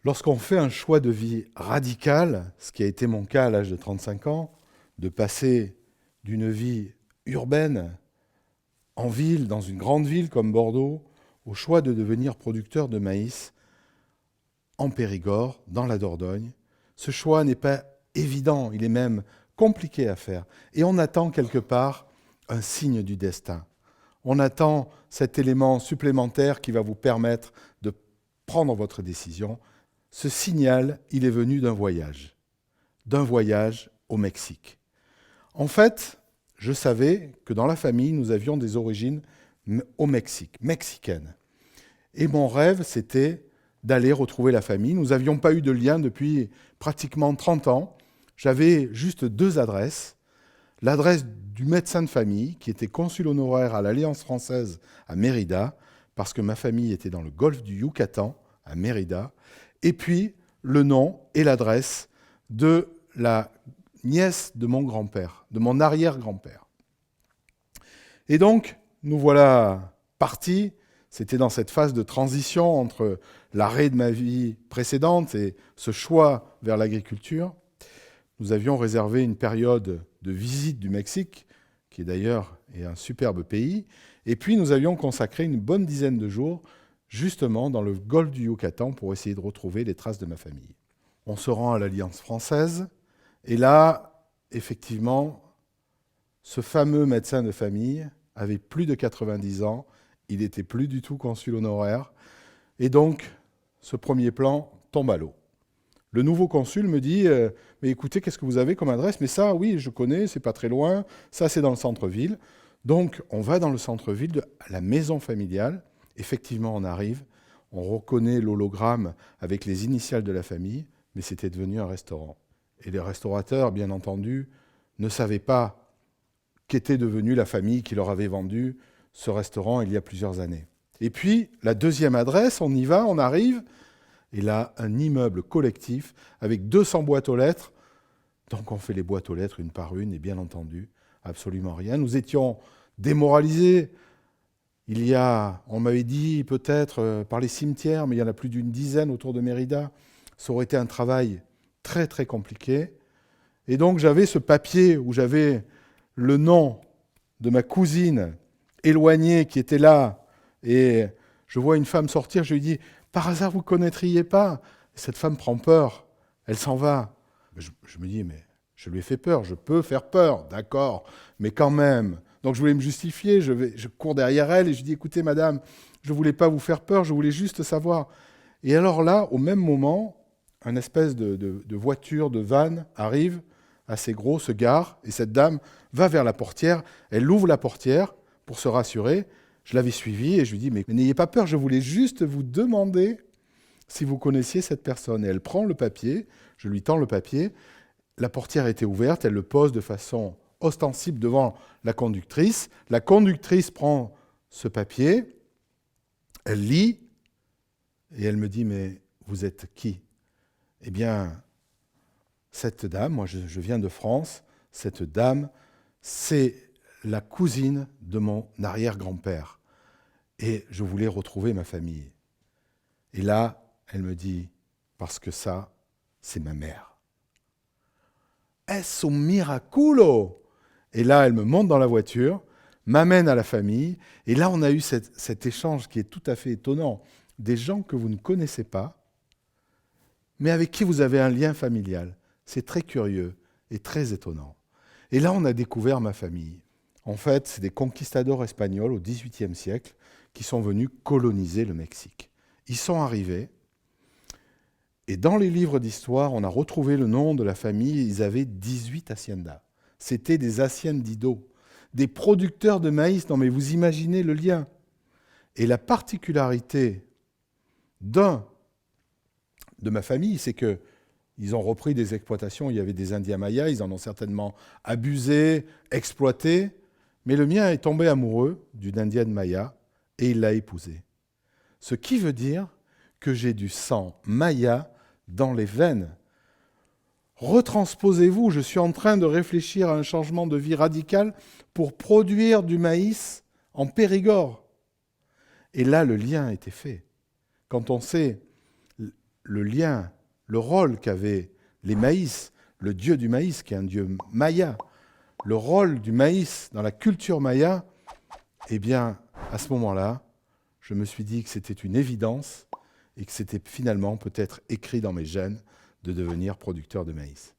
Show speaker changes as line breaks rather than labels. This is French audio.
Lorsqu'on fait un choix de vie radical, ce qui a été mon cas à l'âge de 35 ans, de passer d'une vie urbaine en ville, dans une grande ville comme Bordeaux, au choix de devenir producteur de maïs en Périgord, dans la Dordogne, ce choix n'est pas évident, il est même compliqué à faire. Et on attend quelque part un signe du destin. On attend cet élément supplémentaire qui va vous permettre de prendre votre décision. Ce signal, il est venu d'un voyage au Mexique. En fait, je savais que dans la famille, nous avions des origines au Mexique, mexicaines. Et mon rêve, c'était d'aller retrouver la famille. Nous n'avions pas eu de lien depuis pratiquement 30 ans. J'avais juste 2 adresses. L'adresse du médecin de famille, qui était consul honoraire à l'Alliance française à Mérida, parce que ma famille était dans le golfe du Yucatan, à Mérida, et puis le nom et l'adresse de la nièce de mon grand-père, de mon arrière-grand-père. Et donc, nous voilà partis. C'était dans cette phase de transition entre l'arrêt de ma vie précédente et ce choix vers l'agriculture. Nous avions réservé une période de visite du Mexique, qui d'ailleurs est un superbe pays, et puis nous avions consacré une bonne dizaine de jours justement dans le golfe du Yucatan pour essayer de retrouver les traces de ma famille. On se rend à l'Alliance française, et là, effectivement, ce fameux médecin de famille avait plus de 90 ans, il n'était plus du tout consul honoraire, et donc ce premier plan tombe à l'eau. Le nouveau consul me dit « Mais écoutez, qu'est-ce que vous avez comme adresse ?» « Mais ça, oui, je connais, c'est pas très loin, ça c'est dans le centre-ville. » Donc on va dans le centre-ville, à la maison familiale. Effectivement, on arrive, on reconnaît l'hologramme avec les initiales de la famille, mais c'était devenu un restaurant. Et les restaurateurs, bien entendu, ne savaient pas qu'était devenue la famille qui leur avait vendu ce restaurant il y a plusieurs années. Et puis, la deuxième adresse, on y va, on arrive, et là, un immeuble collectif avec 200 boîtes aux lettres. Donc on fait les boîtes aux lettres une par une, et bien entendu, absolument rien. Nous étions démoralisés. On m'avait dit peut-être par les cimetières, mais il y en a plus d'une dizaine autour de Mérida. Ça aurait été un travail très très compliqué. Et donc j'avais ce papier où j'avais le nom de ma cousine éloignée qui était là. Et je vois une femme sortir, je lui dis « Par hasard, vous ne connaîtriez pas ?» Et cette femme prend peur, elle s'en va. Je me dis « Mais je lui ai fait peur, je peux faire peur, d'accord, mais quand même. » Donc je voulais me justifier, je cours derrière elle et je dis « Écoutez, madame, je ne voulais pas vous faire peur, je voulais juste savoir. » Et alors là, au même moment, une espèce de voiture, de van arrive, assez gros, se gare, et cette dame va vers la portière, elle ouvre la portière pour se rassurer. Je l'avais suivie et je lui dis « Mais n'ayez pas peur, je voulais juste vous demander si vous connaissiez cette personne. » Et elle prend le papier, je lui tends le papier, la portière était ouverte, elle le pose de façon ostensible devant la conductrice prend ce papier, elle lit, et elle me dit « Mais vous êtes qui ?» Eh bien, cette dame, moi je viens de France, cette dame, c'est la cousine de mon arrière-grand-père. Et je voulais retrouver ma famille. Et là, elle me dit, parce que ça, c'est ma mère. Est-ce un miraculo? Et là, elle me monte dans la voiture, m'amène à la famille, et là, on a eu cet échange qui est tout à fait étonnant. Des gens que vous ne connaissez pas, mais avec qui vous avez un lien familial. C'est très curieux et très étonnant. Et là, on a découvert ma famille. En fait, c'est des conquistadors espagnols au XVIIIe siècle qui sont venus coloniser le Mexique. Ils sont arrivés, et dans les livres d'histoire, on a retrouvé le nom de la famille, ils avaient 18 haciendas. C'était des haciendidos, des producteurs de maïs. Non mais vous imaginez le lien. Et la particularité de ma famille, c'est que ils ont repris des exploitations, il y avait des Indiens mayas, ils en ont certainement abusé, exploité, mais le mien est tombé amoureux d'une Indienne maya et il l'a épousée. Ce qui veut dire que j'ai du sang maya dans les veines. Retransposez-vous, je suis en train de réfléchir à un changement de vie radical pour produire du maïs en Périgord. Et là, le lien a été fait. Quand on sait le lien, le rôle qu'avaient les maïs, le dieu du maïs, qui est un dieu maya, le rôle du maïs dans la culture maya, eh bien, à ce moment-là, je me suis dit que c'était une évidence et que c'était finalement peut-être écrit dans mes gènes de devenir producteur de maïs.